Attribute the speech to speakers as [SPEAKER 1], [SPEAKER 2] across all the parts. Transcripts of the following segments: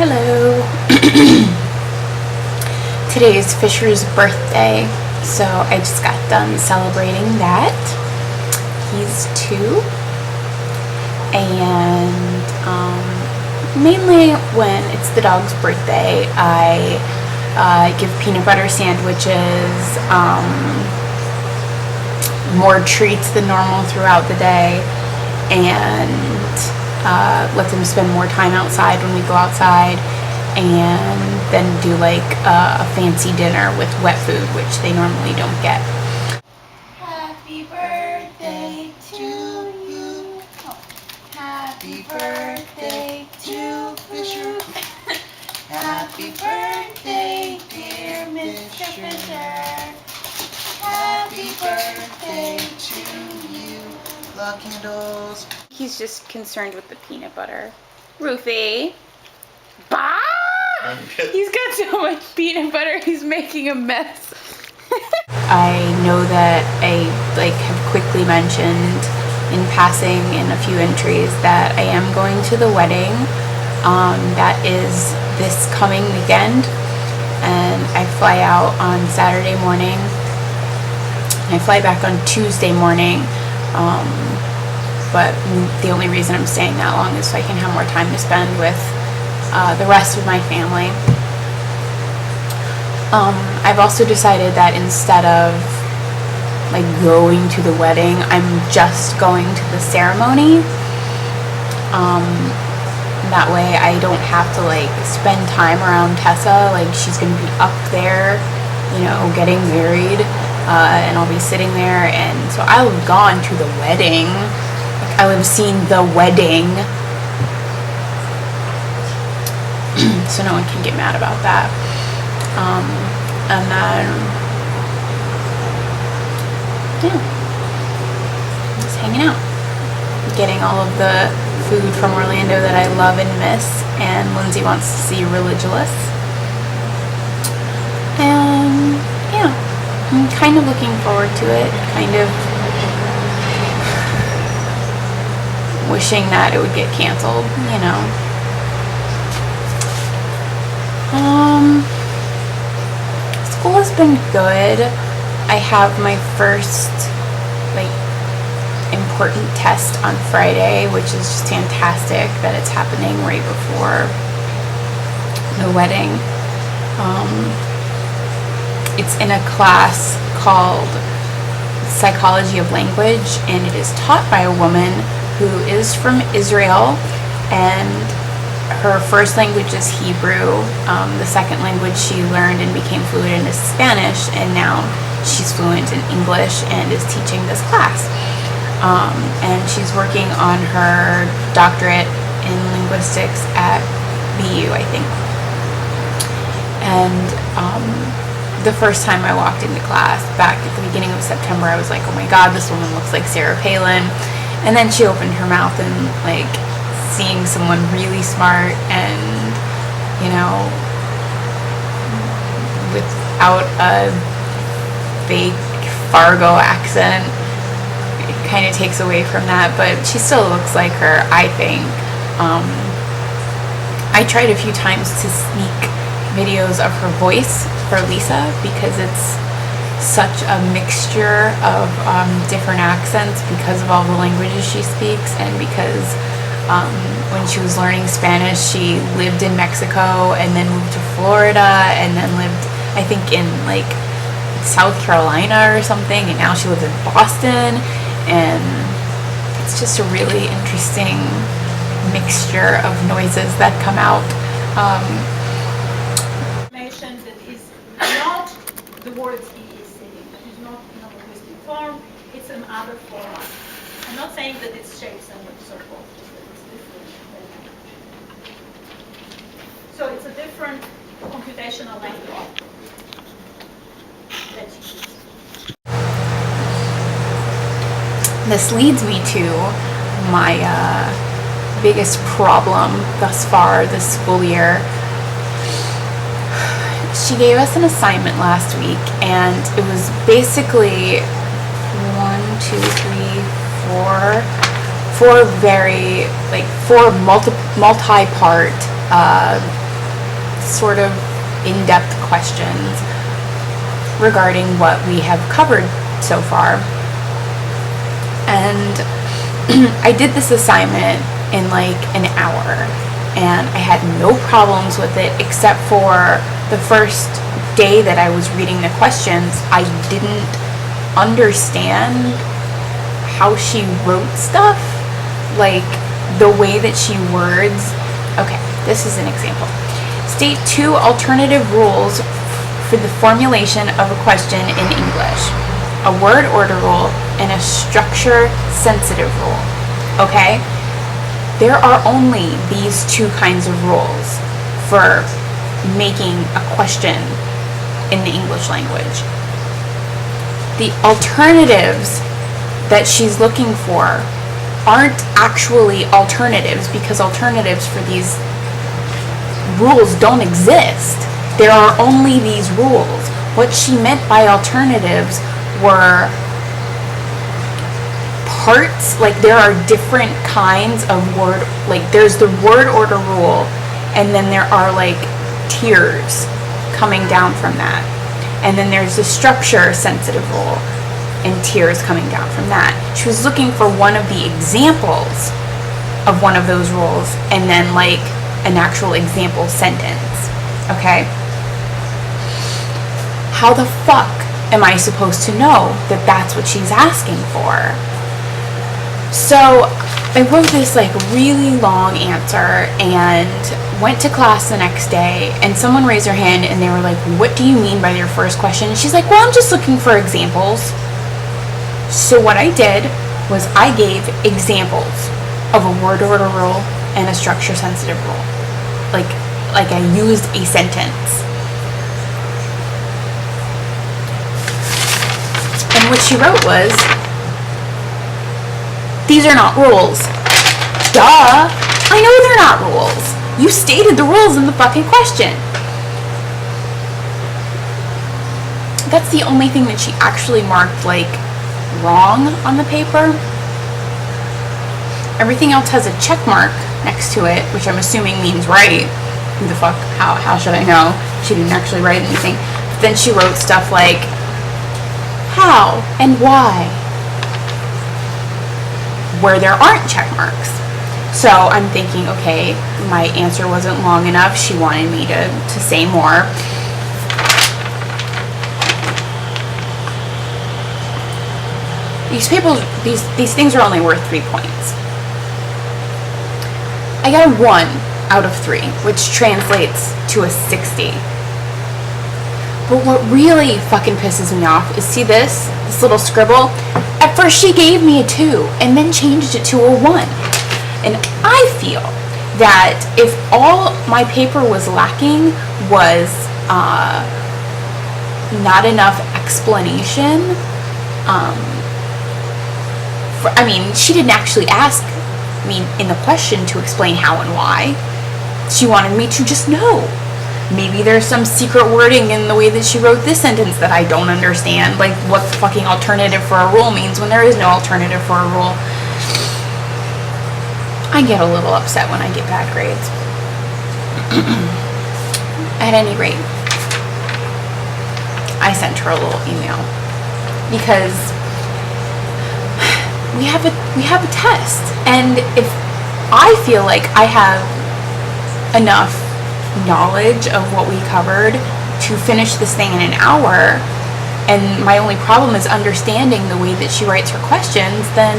[SPEAKER 1] Hello. Today is Fisher's birthday, so I just got done celebrating that. He's 2, and mainly when it's the dog's birthday, I give peanut butter sandwiches, more treats than normal throughout the day, and let them spend more time outside when we go outside, and then do like a fancy dinner with wet food, which they normally don't get. Happy birthday to you. Happy birthday to Fisher. Happy birthday, dear Mr. Fisher. Happy birthday to you. Love candles. He's just concerned with the peanut butter. Rufy. Bah! He's got so much peanut butter, he's making a mess. I know that I have quickly mentioned in passing in a few entries that I am going to the wedding. That is this coming weekend, and I fly out on Saturday morning. I fly back on Tuesday morning. But the only reason I'm staying that long is so I can have more time to spend with the rest of my family. I've also decided that instead of like going to the wedding, I'm just going to the ceremony. That way I don't have to like spend time around Tessa. Like, she's gonna be up there, you know, getting married, and I'll be sitting there, and so I'll have gone to the wedding. I would have seen the wedding, so no one can get mad about that. And then, yeah, just hanging out, getting all of the food from Orlando that I love and miss, and Lindsay wants to see Religulous. And yeah, I'm kind of looking forward to it, kind of wishing that it would get canceled, you know. School has been good. I have my first like important test on Friday, which is just fantastic that it's happening right before the wedding. It's in a class called Psychology of Language, and it is taught by a woman who is from Israel, and her first language is Hebrew. The second language she learned and became fluent in is Spanish, and now she's fluent in English and is teaching this class. And she's working on her doctorate in linguistics at BU, I think. And the first time I walked into class back at the beginning of September, I was like, oh my god, this woman looks like Sarah Palin. And then she opened her mouth, and like seeing someone really smart and, you know, without a fake Fargo accent, it kind of takes away from that, but she still looks like her, I think. I tried a few times to sneak videos of her voice for Lisa, because it's such a mixture of different accents because of all the languages she speaks, and because when she was learning Spanish, she lived in Mexico and then moved to Florida and then lived, I think, in like South Carolina or something, and now she lives in Boston, and it's just a really interesting mixture of noises that come out.
[SPEAKER 2] Information that is not the words he is saying, that is not in a linguistic form, it's in other format. I'm not saying that it's shapes and so forth, but it's different. So it's a different computational language that you use.
[SPEAKER 1] This leads me to my biggest problem thus far this school year. She gave us an assignment last week, and it was basically four very, like, four multi-part sort of in-depth questions regarding what we have covered so far. And I did this assignment in like an hour, and I had no problems with it, except for the first day that I was reading the questions. I didn't understand how she wrote stuff, like the way that she words. Okay, this is an example. State 2 alternative rules for the formulation of a question in English: a word order rule and a structure sensitive rule. Okay? There are only these two kinds of rules for making a question in the English language. The alternatives that she's looking for aren't actually alternatives, because alternatives for these rules don't exist. There are only these rules. What she meant by alternatives were parts, like there are different kinds of word, like there's the word order rule, and then there are like tiers coming down from that, and then there's the structure sensitive rule and tiers coming down from that. She was looking for one of the examples of one of those rules, and then like an actual example sentence. Okay? How the fuck am I supposed to know that that's what she's asking for? So I wrote this like really long answer and went to class the next day, and someone raised their hand and they were like, what do you mean by your first question? And she's like, well, I'm just looking for examples. So what I did was I gave examples of a word order rule and a structure sensitive rule. Like I used a sentence. And what she wrote was, these are not rules. Duh! I know they're not rules. You stated the rules in the fucking question. That's the only thing that she actually marked like wrong on the paper. Everything else has a check mark next to it, which I'm assuming means right. Who the fuck? How should I know? She didn't actually write anything. But then she wrote stuff like how and why, where there aren't check marks. So I'm thinking, okay, my answer wasn't long enough. She wanted me to say more. These things are only worth 3 points. I got a 1 out of 3, which translates to a 60. But what really fucking pisses me off is, see this little scribble? At first she gave me a 2 and then changed it to a 1. And I feel that if all my paper was lacking was not enough explanation, I mean, she didn't actually ask me in the question to explain how and why. She wanted me to just know. Maybe there's some secret wording in the way that she wrote this sentence that I don't understand, like what the fucking alternative for a rule means when there is no alternative for a rule. I get a little upset when I get bad grades. At any rate, I sent her a little email because we have a test, and if I feel like I have enough knowledge of what we covered to finish this thing in an hour, and my only problem is understanding the way that she writes her questions, then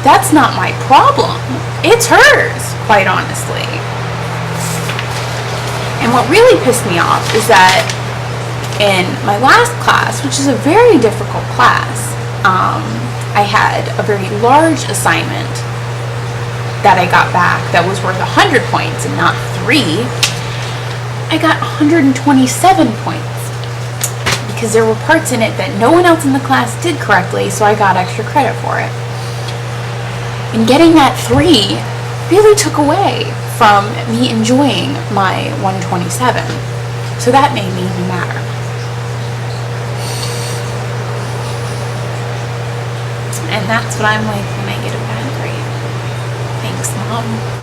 [SPEAKER 1] that's not my problem. It's hers, quite honestly. And what really pissed me off is that in my last class, which is a very difficult class, I had a very large assignment that I got back that was worth 100 points and not 3. I got 127 points because there were parts in it that no one else in the class did correctly, so I got extra credit for it. And getting that 3 really took away from me enjoying my 127. So that made me even madder. And that's what I'm like when I get a bad grade. Thanks, Mom.